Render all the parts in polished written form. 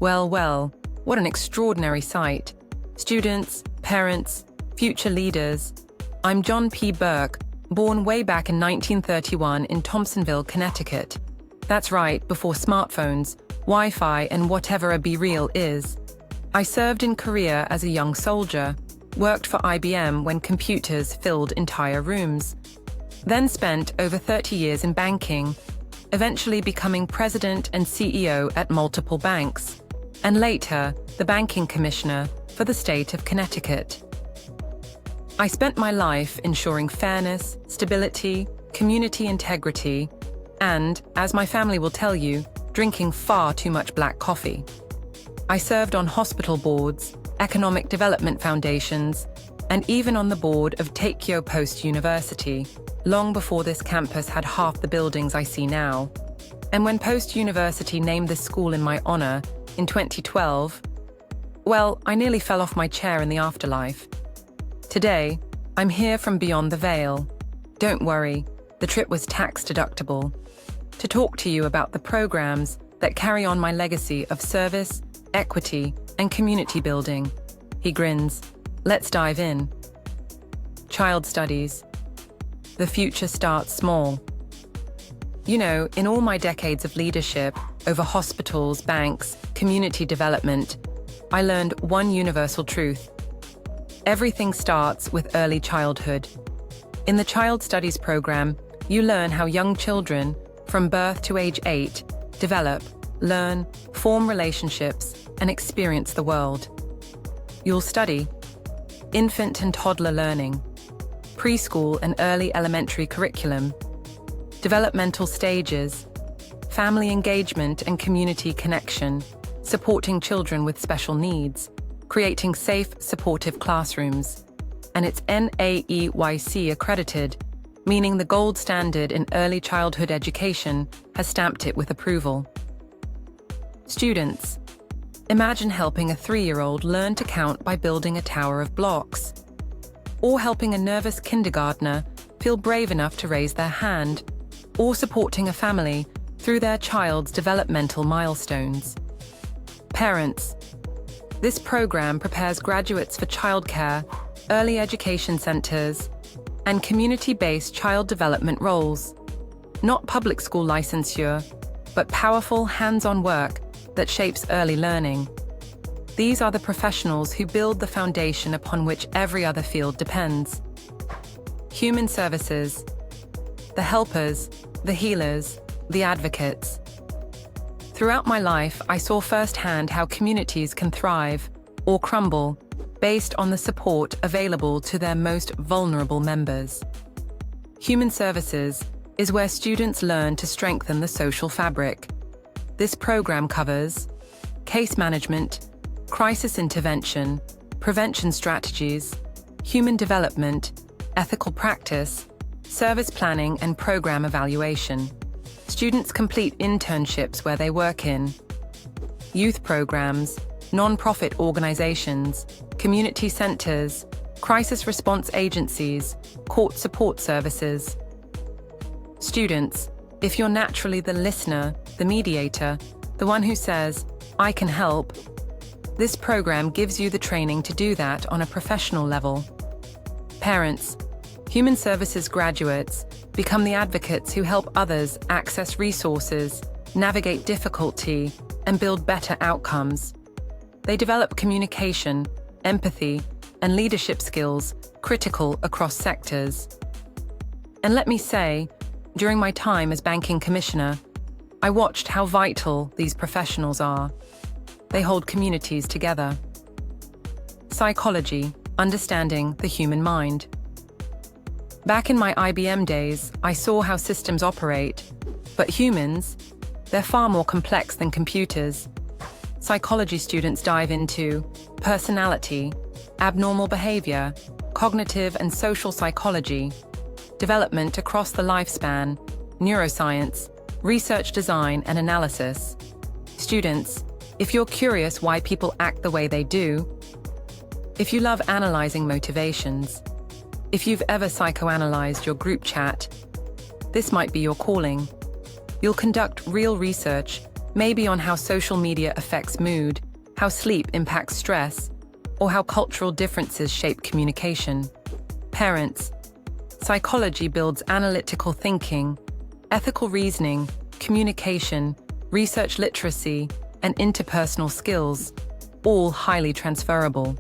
Well, well, what an extraordinary sight. Students, parents, future leaders. I'm John P. Burke, born way back in 1931 in Thompsonville, Connecticut. That's right, before smartphones, Wi-Fi, and whatever a BeReal is. I served in Korea as a young soldier, worked for IBM when computers filled entire rooms, then spent over 30 years in banking, eventually becoming president and CEO at multiple banks, and later the banking commissioner for the state of Connecticut. I spent my life ensuring fairness, stability, community integrity, and, as my family will tell you, drinking far too much black coffee. I served on hospital boards, economic development foundations, and even on the board of Takeo Post University, long before this campus had half the buildings I see now. And when Post University named this school in my honor in 2012, well, I nearly fell off my chair in the afterlife. Today, I'm here from beyond the veil. Don't worry, the trip was tax deductible. To talk to you about the programs that carry on my legacy of service, equity, and community building. He grins. Let's dive in. Child studies. The future starts small. You know, in all my decades of leadership over hospitals, banks, community development, I learned one universal truth. Everything starts with early childhood. In the Child Studies program, you learn how young children, from birth to age 8, develop, learn, form relationships, and experience the world. You'll study infant and toddler learning, preschool and early elementary curriculum, developmental stages, family engagement and community connection, supporting children with special needs, creating safe, supportive classrooms, and it's NAEYC accredited, meaning the gold standard in early childhood education has stamped it with approval. Students, imagine helping a 3-year-old learn to count by building a tower of blocks, or helping a nervous kindergartner feel brave enough to raise their hand, or supporting a family through their child's developmental milestones. Parents, this program prepares graduates for childcare, early education centers, and community-based child development roles. Not public school licensure, but powerful hands-on work that shapes early learning. These are the professionals who build the foundation upon which every other field depends. Human services, the helpers, the healers, the advocates. Throughout my life, I saw firsthand how communities can thrive or crumble based on the support available to their most vulnerable members. Human services is where students learn to strengthen the social fabric. This program covers case management, crisis intervention, prevention strategies, human development, ethical practice, service planning, and program evaluation. Students complete internships where they work in youth programs, non-profit organizations, community centers, crisis response agencies, court support services. Students, if you're naturally the listener, the mediator, the one who says, I can help, this program gives you the training to do that on a professional level. Parents, human services graduates become the advocates who help others access resources, navigate difficulty, and build better outcomes. They develop communication, empathy, and leadership skills critical across sectors. And let me say, during my time as banking commissioner, I watched how vital these professionals are. They hold communities together. Psychology, understanding the human mind. Back in my IBM days, I saw how systems operate, but humans, they're far more complex than computers. Psychology students dive into personality, abnormal behavior, cognitive and social psychology, development across the lifespan, neuroscience, research design and analysis. Students, if you're curious why people act the way they do, if you love analyzing motivations, if you've ever psychoanalyzed your group chat, this might be your calling. You'll conduct real research, maybe on how social media affects mood, how sleep impacts stress, or how cultural differences shape communication. Parents. Psychology builds analytical thinking, ethical reasoning, communication, research literacy, and interpersonal skills, all highly transferable.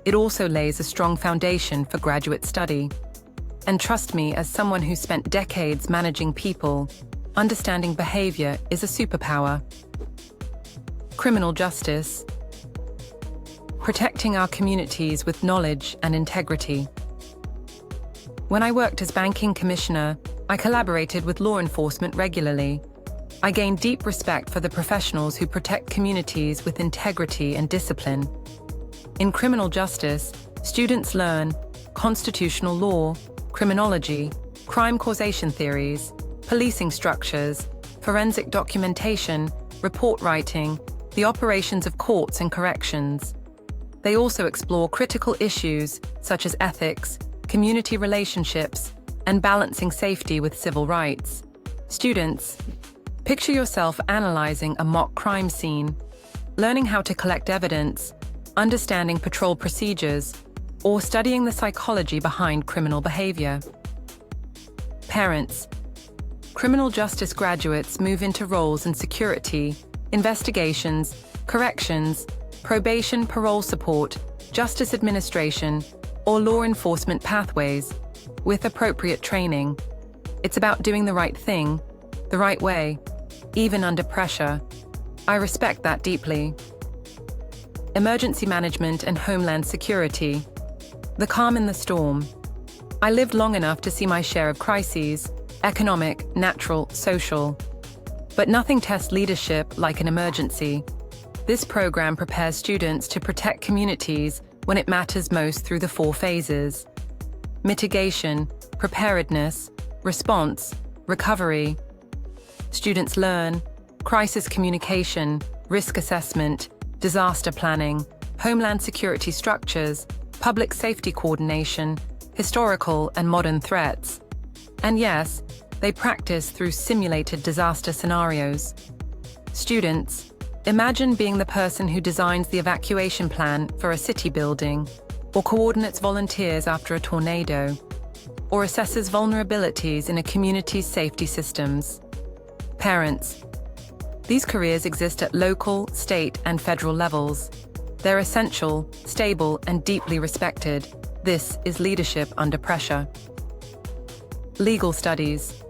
It also lays a strong foundation for graduate study. And trust me, as someone who spent decades managing people, understanding behavior is a superpower. Criminal justice. Protecting our communities with knowledge and integrity. When I worked as banking commissioner, I collaborated with law enforcement regularly. I gained deep respect for the professionals who protect communities with integrity and discipline. In criminal justice, students learn constitutional law, criminology, crime causation theories, policing structures, forensic documentation, report writing, the operations of courts and corrections. They also explore critical issues such as ethics, community relationships, and balancing safety with civil rights. Students, picture yourself analyzing a mock crime scene, learning how to collect evidence, understanding patrol procedures, or studying the psychology behind criminal behavior. Parents. Criminal justice graduates move into roles in security, investigations, corrections, probation, parole support, justice administration, or law enforcement pathways, with appropriate training. It's about doing the right thing, the right way, even under pressure. I respect that deeply. Emergency management and homeland security. The calm in the storm. I lived long enough to see my share of crises, economic, natural, social. But nothing tests leadership like an emergency. This program prepares students to protect communities when it matters most through the 4 phases: mitigation, preparedness, response, recovery. Students learn crisis communication, risk assessment, disaster planning, homeland security structures, public safety coordination, historical and modern threats. And yes, they practice through simulated disaster scenarios. Students, imagine being the person who designs the evacuation plan for a city building, or coordinates volunteers after a tornado, or assesses vulnerabilities in a community's safety systems. Parents. These careers exist at local, state, and federal levels. They're essential, stable, and deeply respected. This is leadership under pressure. Legal studies.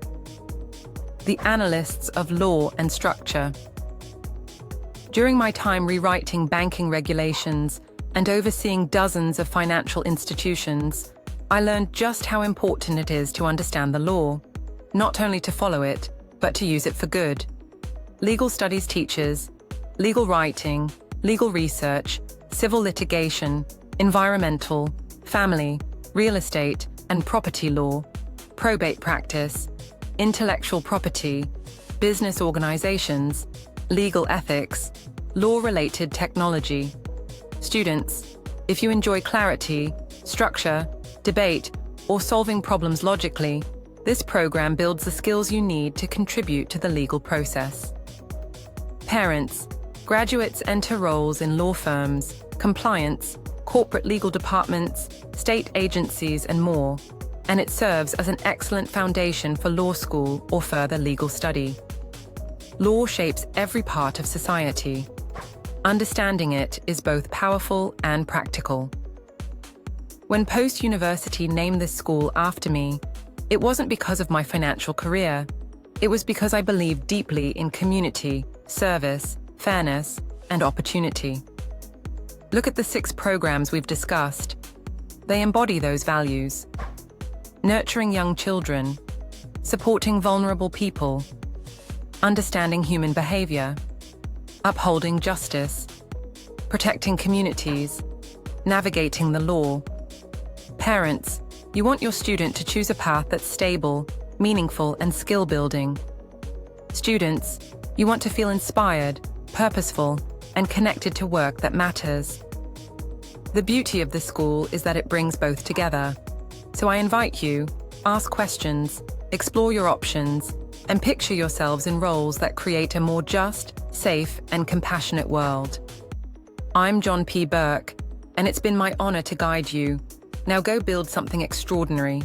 The analysts of law and structure. During my time rewriting banking regulations and overseeing dozens of financial institutions, I learned just how important it is to understand the law, not only to follow it, but to use it for good. Legal studies teaches legal writing, legal research, civil litigation, environmental, family, real estate, and property law, probate practice, intellectual property, business organizations, legal ethics, law-related technology. Students, if you enjoy clarity, structure, debate, or solving problems logically, this program builds the skills you need to contribute to the legal process. Parents, graduates enter roles in law firms, compliance, corporate legal departments, state agencies, and more, and it serves as an excellent foundation for law school or further legal study. Law shapes every part of society. Understanding it is both powerful and practical. When post-university named this school after me, it wasn't because of my financial career. It was because I believed deeply in community, service, fairness, and opportunity. Look at the 6 programs we've discussed. They embody those values. Nurturing young children, supporting vulnerable people, understanding human behavior, upholding justice, protecting communities, navigating the law. Parents, you want your student to choose a path that's stable, meaningful, and skill-building. Students, you want to feel inspired, purposeful, and connected to work that matters. The beauty of this school is that it brings both together. So I invite you, ask questions, explore your options, and picture yourselves in roles that create a more just, safe, and compassionate world. I'm John P. Burke, and it's been my honor to guide you. Now go build something extraordinary.